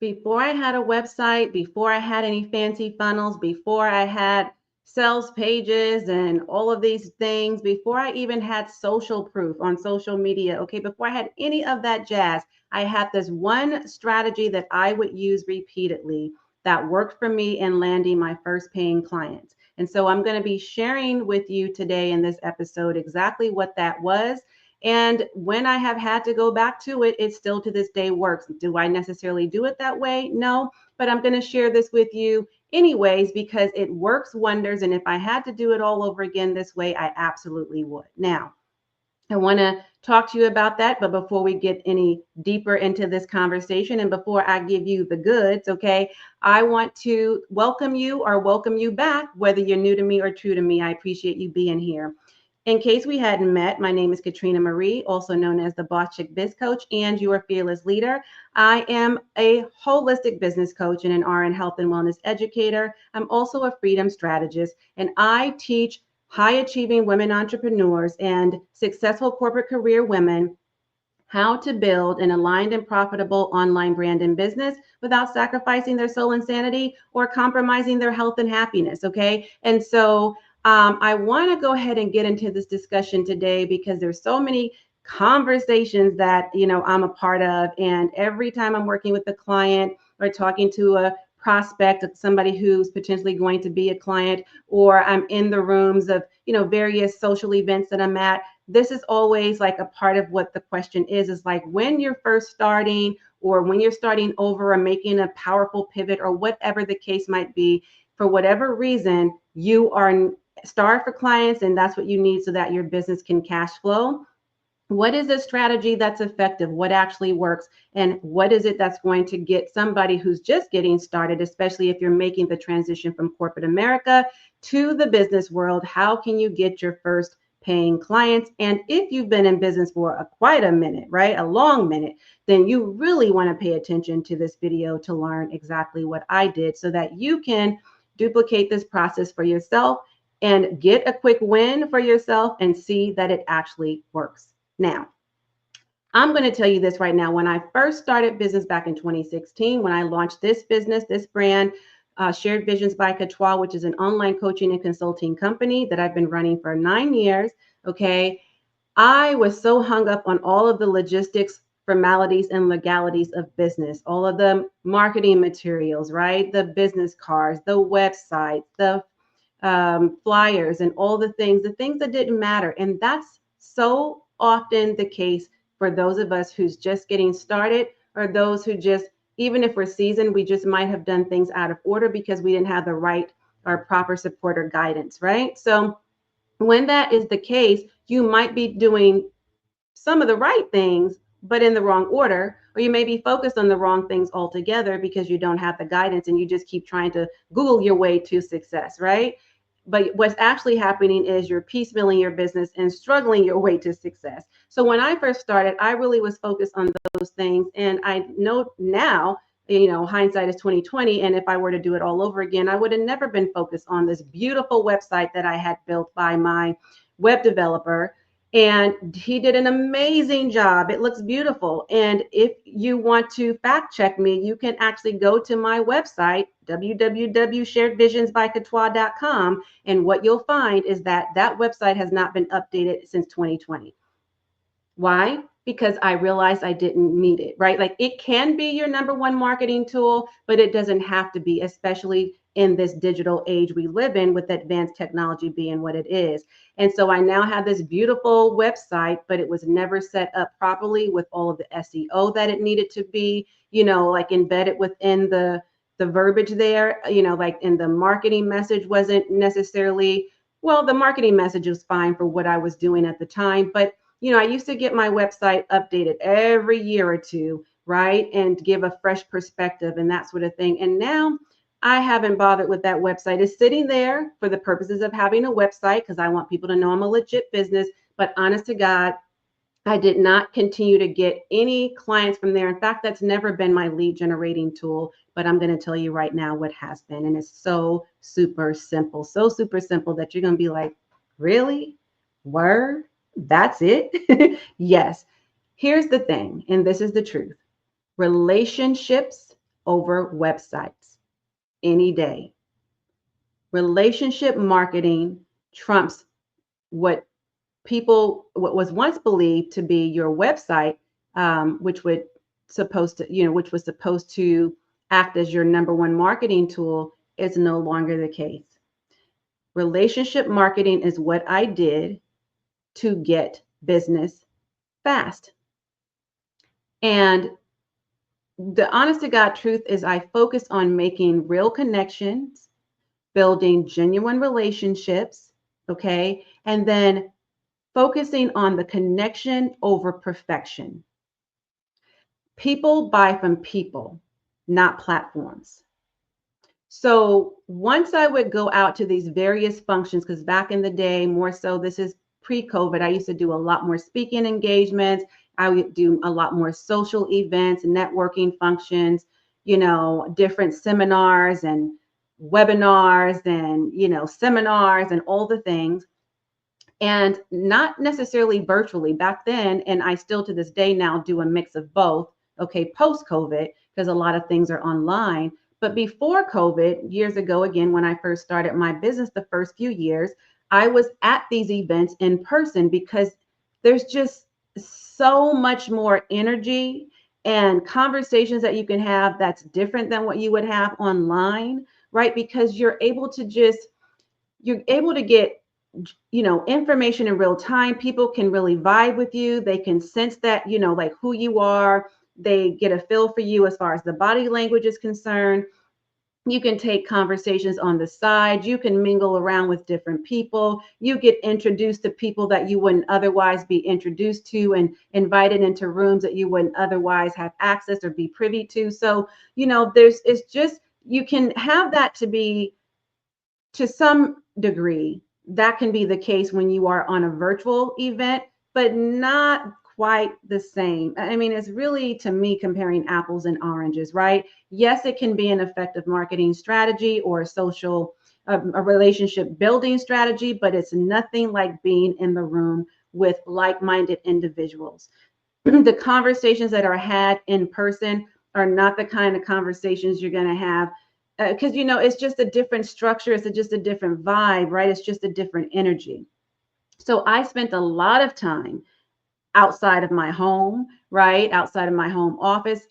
Before I had a website, before I had any fancy funnels, before I had sales pages and all of these things, before I even had social proof on social media, okay, before I had any of that jazz, I had this one strategy that I would use repeatedly that worked for me in landing my first paying clients. And so I'm going to be sharing with you today in this episode exactly what that was. And when I have had to go back to it, it still to this day works. Do I necessarily do it that way? No, but I'm going to share this with you anyways because it works wonders. And if I had to do it all over again this way, I absolutely would. Now, I want to talk to you about that. But before we get any deeper into this conversation and before I give you the goods, okay, I want to welcome you or welcome you back, whether you're new to me or true to me. I appreciate you being here. In case we hadn't met, my name is Katrina Marie, also known as the Boss Chick Biz Coach and your fearless leader. I am a holistic business coach and an RN health and wellness educator. I'm also a freedom strategist, and I teach high achieving women entrepreneurs and successful corporate career women how to build an aligned and profitable online brand and business without sacrificing their soul and sanity or compromising their health and happiness. Okay. And so I want to go ahead and get into this discussion today because there's so many conversations that I'm a part of, and every time I'm working with a client or talking to a prospect, somebody who's potentially going to be a client, or I'm in the rooms of various social events that I'm at, this is always like a part of what the question is like when you're first starting or when you're starting over or making a powerful pivot or whatever the case might be, for whatever reason, you are starved for clients and that's what you need so that your business can cash flow. What is a strategy that's effective? What actually works? And what is it that's going to get somebody who's just getting started, especially if you're making the transition from corporate America to the business world? How can you get your first paying clients? And if you've been in business for quite a minute, right, a long minute, then you really want to pay attention to this video to learn exactly what I did so that you can duplicate this process for yourself and get a quick win for yourself and see that it actually works. Now, I'm going to tell you this right now. When I first started business back in 2016, when I launched this business, this brand, Shared Visions by Katwa, which is an online coaching and consulting company that I've been running for 9 years, okay, I was so hung up on all of the logistics, formalities, and legalities of business, all of the marketing materials, right? The business cards, the websites, the flyers, and all the things that didn't matter. And that's so often the case for those of us who's just getting started, or those who just, even if we're seasoned, we just might have done things out of order because we didn't have the right or proper support or guidance, right? So when that is the case, you might be doing some of the right things, but in the wrong order, or you may be focused on the wrong things altogether because you don't have the guidance and you just keep trying to Google your way to success, right? But what's actually happening is you're piecemealing your business and struggling your way to success. So when I first started, I really was focused on those things. And I know now, hindsight is 2020. And if I were to do it all over again, I would have never been focused on this beautiful website that I had built by my web developer. And he did an amazing job. It looks beautiful. And if you want to fact check me, you can actually go to my website, www.sharedvisionsbykatwa.com. And what you'll find is that that website has not been updated since 2020. Why? Because I realized I didn't need it, right? Like it can be your number one marketing tool, but it doesn't have to be, especially in this digital age we live in with advanced technology being what it is. And so I now have this beautiful website, but it was never set up properly with all of the SEO that it needed to be, like embedded within the verbiage there, like in the marketing message wasn't necessarily, well, the marketing message was fine for what I was doing at the time, but I used to get my website updated every year or two, right? And give a fresh perspective and that sort of thing. And now I haven't bothered with that website. It's sitting there for the purposes of having a website because I want people to know I'm a legit business. But honest to God, I did not continue to get any clients from there. In fact, that's never been my lead generating tool. But I'm going to tell you right now what has been. And it's so super simple that you're going to be like, really? Word? That's it? Yes. Here's the thing, and this is the truth. Relationships over websites any day. Relationship marketing trumps what what was once believed to be your website, which would supposed to, which was supposed to act as your number one marketing tool, is no longer the case. Relationship marketing is what I did to get business fast. And the honest to God truth is I focus on making real connections, building genuine relationships, okay? And then focusing on the connection over perfection. People buy from people, not platforms. So once I would go out to these various functions, because back in the day, more so, this is pre-COVID, I used to do a lot more speaking engagements. I would do a lot more social events, networking functions, different seminars and webinars and, seminars and all the things. And not necessarily virtually back then. And I still to this day now do a mix of both. Okay, post COVID, because a lot of things are online. But before COVID, years ago, again, when I first started my business, the first few years, I was at these events in person because there's just so much more energy and conversations that you can have that's different than what you would have online, right? Because you're able to get information in real time. People can really vibe with you. They can sense that, like who you are. They get a feel for you as far as the body language is concerned. You can take conversations on the side. You can mingle around with different people. You get introduced to people that you wouldn't otherwise be introduced to and invited into rooms that you wouldn't otherwise have access or be privy to. So, it's just, you can have that to some degree. That can be the case when you are on a virtual event, but not quite the same. I mean, it's really, to me, comparing apples and oranges, right? Yes, it can be an effective marketing strategy or a relationship building strategy, but it's nothing like being in the room with like-minded individuals. The conversations that are had in person are not the kind of conversations you're going to have because it's just a different structure. It's just a different vibe, right? It's just a different energy. So I spent a lot of time outside of my home, right? Outside of my home office,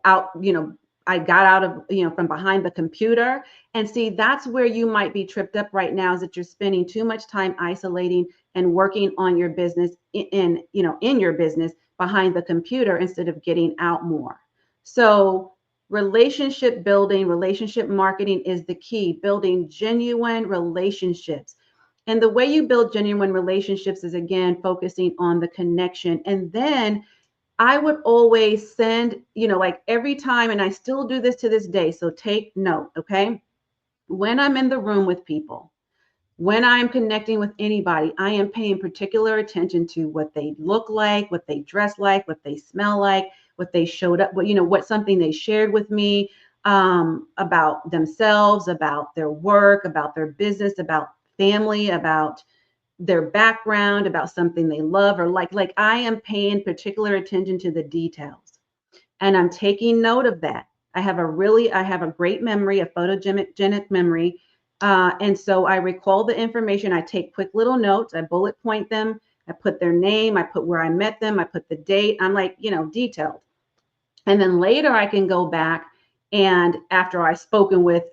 I got out of, from behind the computer. And see, that's where you might be tripped up right now, is that you're spending too much time isolating and working on your business in your business behind the computer instead of getting out more. So relationship building, relationship marketing is the key, building genuine relationships. And the way you build genuine relationships is, again, focusing on the connection. And then I would always send, like every time, and I still do this to this day. So take note, okay? When I'm in the room with people, when I'm connecting with anybody, I am paying particular attention to what they look like, what they dress like, what they smell like, what they showed up, what something they shared with me about themselves, about their work, about their business, about family, about their background, about something they love or like. Like, I am paying particular attention to the details, and I'm taking note of that. I have a great memory, a photogenic memory. And so I recall the information. I take quick little notes. I bullet point them. I put their name. I put where I met them. I put the date. I'm like, detailed. And then later I can go back, and after I've spoken with,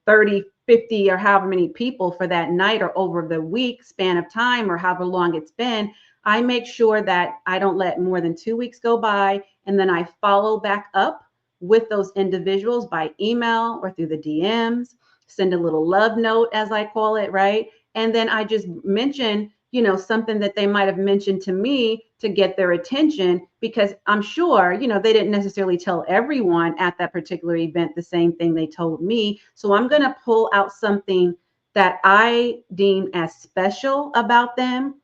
30, 50 or however many people for that night or over the week span of time or however long it's been, I make sure that I don't let more than 2 weeks go by. And then I follow back up with those individuals by email or through the DMs, send a little love note, as I call it, right? And then I just mention, something that they might have mentioned to me to get their attention, because I'm sure, they didn't necessarily tell everyone at that particular event the same thing they told me. So I'm going to pull out something that I deem as special about them,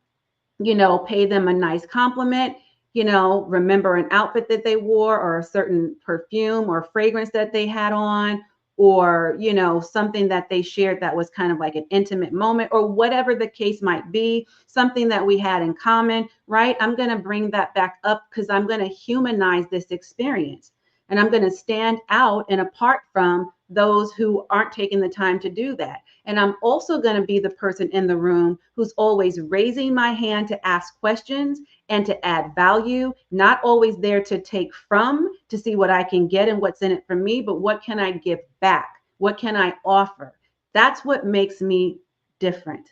pay them a nice compliment, remember an outfit that they wore or a certain perfume or fragrance that they had on, or, something that they shared that was kind of like an intimate moment, or whatever the case might be, something that we had in common, right? I'm going to bring that back up because I'm going to humanize this experience. And I'm going to stand out and apart from those who aren't taking the time to do that. And I'm also going to be the person in the room who's always raising my hand to ask questions and to add value, not always there to take from, to see what I can get and what's in it for me, but what can I give back? What can I offer? That's what makes me different.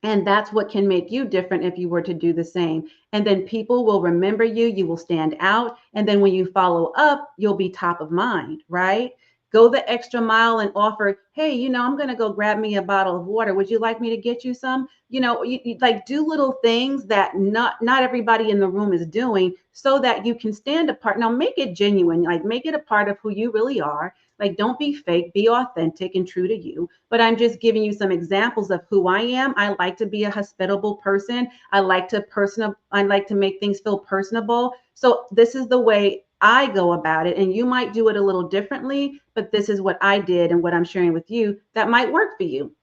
And that's what can make you different if you were to do the same. And then people will remember you, you will stand out. And then when you follow up, you'll be top of mind, right? Go the extra mile and offer, hey, I'm going to go grab me a bottle of water. Would you like me to get you some? You like do little things that not everybody in the room is doing so that you can stand apart. Now make it genuine, like make it a part of who you really are. Like, don't be fake, be authentic and true to you. But I'm just giving you some examples of who I am. I like to be a hospitable person. I like to make things feel personable. So this is the way I go about it. And you might do it a little differently, but this is what I did and what I'm sharing with you that might work for you.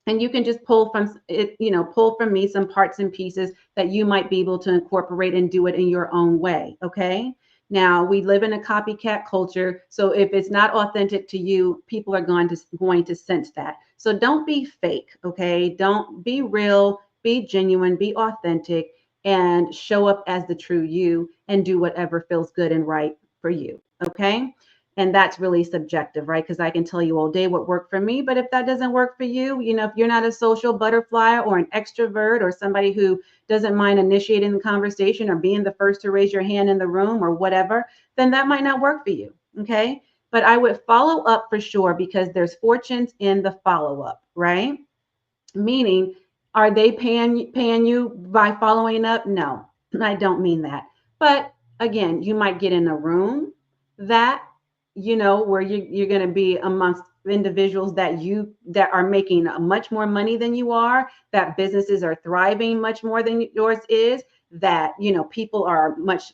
And you can just pull from it, pull from me some parts and pieces that you might be able to incorporate and do it in your own way. Okay. Now we live in a copycat culture. So if it's not authentic to you, people are going to sense that. So don't be fake. Okay. Don't be real, be genuine, be authentic, and show up as the true you and do whatever feels good and right for you. Okay. And that's really subjective, right? Because I can tell you all day what worked for me, but if that doesn't work for you, if you're not a social butterfly or an extrovert or somebody who doesn't mind initiating the conversation or being the first to raise your hand in the room or whatever, then that might not work for you. Okay. But I would follow up for sure, because there's fortunes in the follow up, right? Meaning, are they paying you by following up? No, I don't mean that. But again, you might get in a room that where you're going to be amongst individuals that are making much more money than you are, that businesses are thriving much more than yours is, that people are much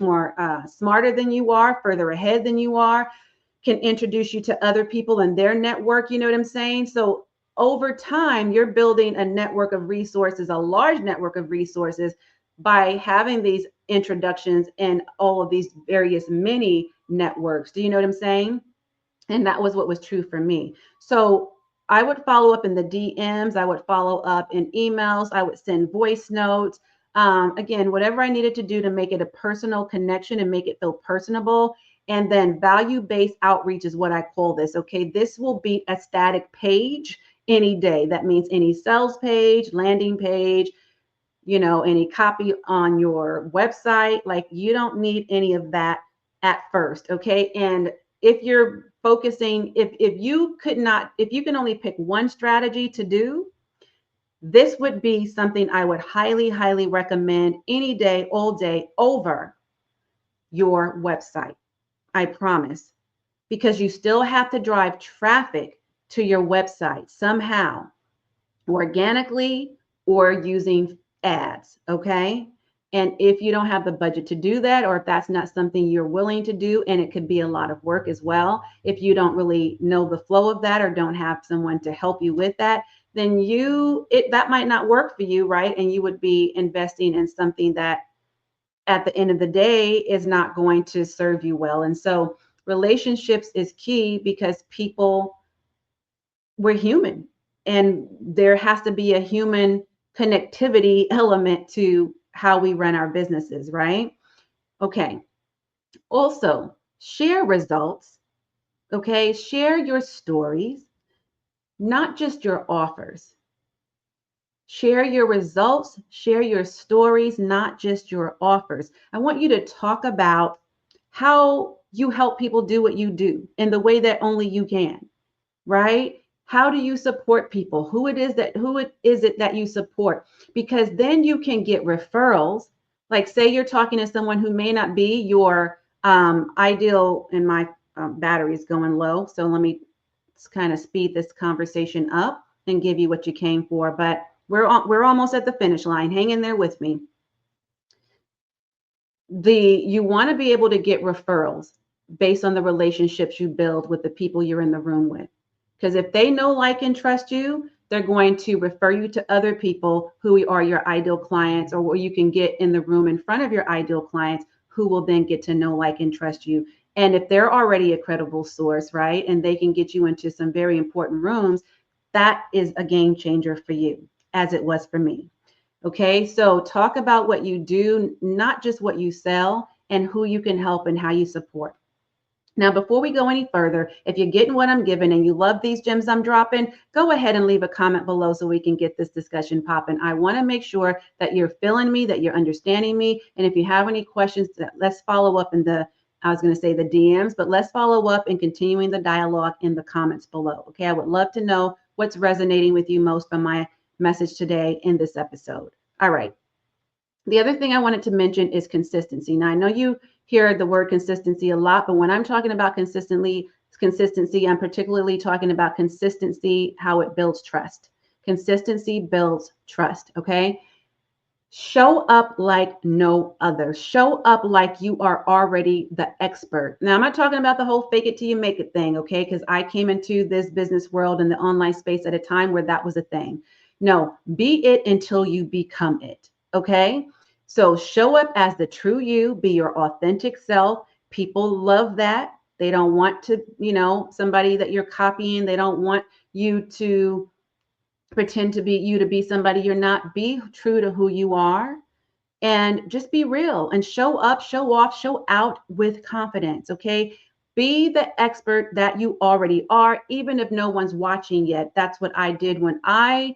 more smarter than you are, further ahead than you are, can introduce you to other people in their network. You know what I'm saying? So over time, you're building a network of resources, a large network of resources, by having these introductions and all of these various mini networks. Do you know what I'm saying? And that was what was true for me. So I would follow up in the DMs. I would follow up in emails. I would send voice notes. Again, whatever I needed to do to make it a personal connection and make it feel personable. And then value-based outreach is what I call this. Okay, this will beat a static page any day. That means any sales page, landing page, any copy on your website. Like, you don't need any of that at first. Okay. And if you're focusing, if you can only pick one strategy to do, this would be something I would highly, highly recommend any day, all day, over your website. I promise. Because you still have to drive traffic to your website somehow, organically or using ads. Okay. And if you don't have the budget to do that, or if that's not something you're willing to do, and it could be a lot of work as well, if you don't really know the flow of that or don't have someone to help you with that, then that might not work for you, right? And you would be investing in something that at the end of the day is not going to serve you well. And so relationships is key, because we're human, and there has to be a human connectivity element to how we run our businesses, right? Okay. Also, share results. Okay. Share your stories, not just your offers. Share your results, share your stories, not just your offers. I want you to talk about how you help people do what you do in the way that only you can, right? How do you support people? Who is it that you support? Because then you can get referrals. Like, say you're talking to someone who may not be your ideal, and my battery is going low. So let me kind of speed this conversation up and give you what you came for. But we're almost at the finish line. Hang in there with me. You want to be able to get referrals based on the relationships you build with the people you're in the room with. Because if they know, like, and trust you, they're going to refer you to other people who are your ideal clients, or what you can get in the room in front of your ideal clients who will then get to know, like, and trust you. And if they're already a credible source, right, and they can get you into some very important rooms, that is a game changer for you, as it was for me. Okay, so talk about what you do, not just what you sell, and who you can help and how you support. Now, before we go any further, if you're getting what I'm giving and you love these gems I'm dropping, go ahead and leave a comment below so we can get this discussion popping. I want to make sure that you're feeling me, that you're understanding me. And if you have any questions, let's follow up in the, I was going to say the DMs, but let's follow up and continuing the dialogue in the comments below. Okay, I would love to know what's resonating with you most from my message today in this episode. All right. The other thing I wanted to mention is consistency. Now, I know you hear the word consistency a lot, but when I'm talking about consistency, I'm particularly talking about consistency, how it builds trust. Consistency builds trust, okay? Show up like no other. Show up like you are already the expert. Now, I'm not talking about the whole fake it till you make it thing, okay? Because I came into this business world and the online space at a time where that was a thing. No, be it until you become it, okay? So show up as the true you, be your authentic self. People love that. They don't want to, somebody that you're copying. They don't want you to pretend to be somebody you're not. Be true to who you are and just be real and show up, show off, show out with confidence. Okay. Be the expert that you already are, even if no one's watching yet. That's what I did when I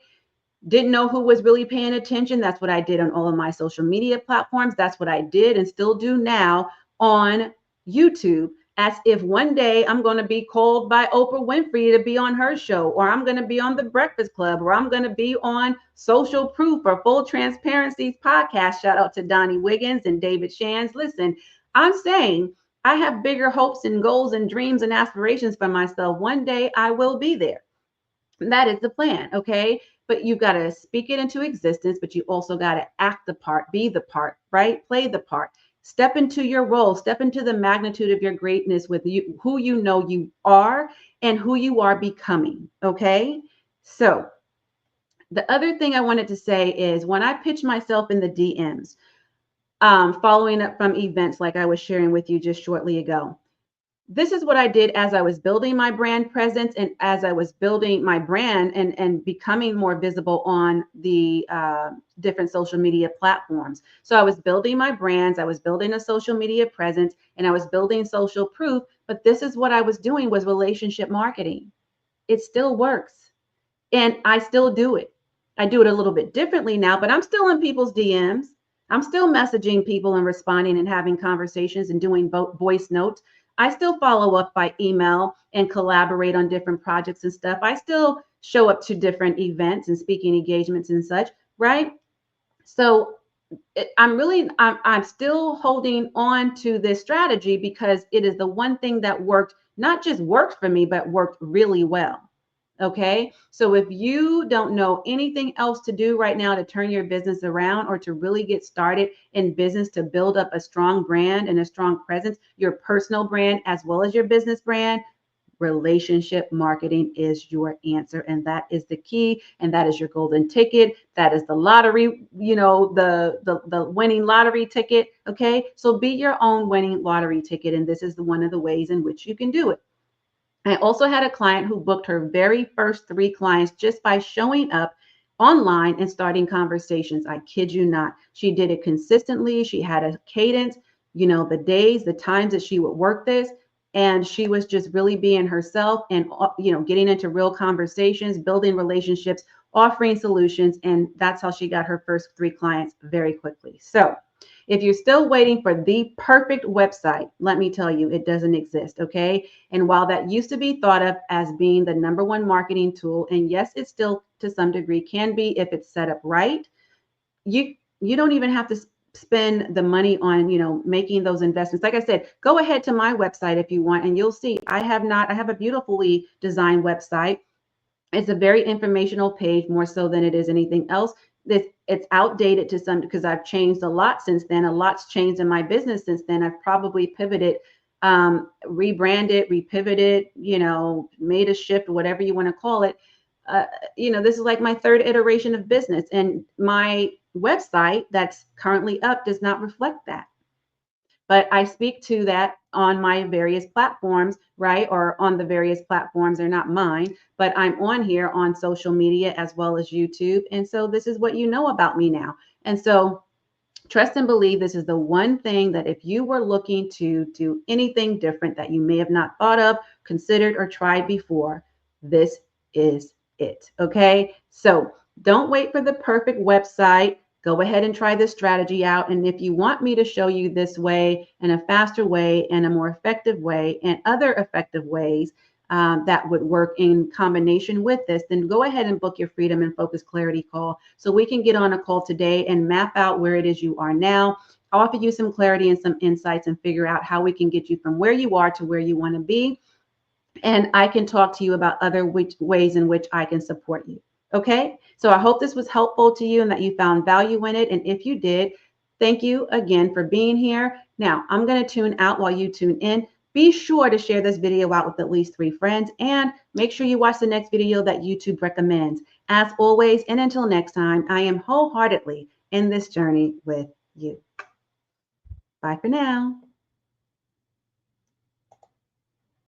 didn't know who was really paying attention. That's what I did on all of my social media platforms. That's what I did and still do now on YouTube, as if one day I'm going to be called by Oprah Winfrey to be on her show, or I'm going to be on The Breakfast Club, or I'm going to be on Social Proof or Full Transparency's podcast. Shout out to Donnie Wiggins and David Shands. Listen, I'm saying I have bigger hopes and goals and dreams and aspirations for myself. One day I will be there. That is the plan, okay? But you've got to speak it into existence, but you also got to act the part, be the part, right? Play the part. Step into your role, step into the magnitude of your greatness with you, who you know you are and who you are becoming, okay? So the other thing I wanted to say is when I pitch myself in the DMs, following up from events like I was sharing with you just shortly ago, this is what I did as I was building my brand presence and as I was building my brand and becoming more visible on the different social media platforms. So I was building my brands, I was building a social media presence, and I was building social proof. But this is what I was doing was relationship marketing. It still works. And I still do it. I do it a little bit differently now, but I'm still in people's DMs. I'm still messaging people and responding and having conversations and doing voice notes. I still follow up by email and collaborate on different projects and stuff. I still show up to different events and speaking engagements and such, right? So I'm still holding on to this strategy because it is the one thing that worked, not just worked for me, but worked really well. Okay. So if you don't know anything else to do right now to turn your business around or to really get started in business to build up a strong brand and a strong presence, your personal brand as well as your business brand, relationship marketing is your answer. And that is the key. And that is your golden ticket. That is the lottery, the winning lottery ticket. Okay. So be your own winning lottery ticket. And this is one of the ways in which you can do it. I also had a client who booked her very first 3 clients just by showing up online and starting conversations. I kid you not. She did it consistently. She had a cadence, the days, the times that she would work this. And she was just really being herself and, getting into real conversations, building relationships, offering solutions. And that's how she got her first 3 clients very quickly. So if you're still waiting for the perfect website, let me tell you, it doesn't exist, okay? And while that used to be thought of as being the number one marketing tool, and yes, it still to some degree can be if it's set up right, you don't even have to spend the money on, making those investments. Like I said, go ahead to my website if you want, and you'll see I have a beautifully designed website. It's a very informational page, more so than it is anything else. It's outdated to some because I've changed a lot since then. A lot's changed in my business since then. I've probably pivoted, rebranded, repivoted, made a shift, whatever you want to call it. This is like my 3rd iteration of business, and my website that's currently up does not reflect that. but I speak to that on my various platforms, right? Or on the various platforms, they're not mine, but I'm on here on social media as well as YouTube. And so this is what you know about me now. And so trust and believe this is the one thing that if you were looking to do anything different that you may have not thought of, considered, or tried before, this is it. Okay. So don't wait for the perfect website. Go ahead and try this strategy out. And if you want me to show you this way in a faster way and a more effective way and other effective ways, that would work in combination with this, then go ahead and book your Freedom and Focus Clarity call so we can get on a call today and map out where it is you are now, offer you some clarity and some insights, and figure out how we can get you from where you are to where you want to be. And I can talk to you about other ways in which I can support you. Okay, so I hope this was helpful to you and that you found value in it. And if you did, thank you again for being here. Now, I'm going to tune out while you tune in. Be sure to share this video out with at least 3 friends and make sure you watch the next video that YouTube recommends. As always, and until next time, I am wholeheartedly in this journey with you. Bye for now.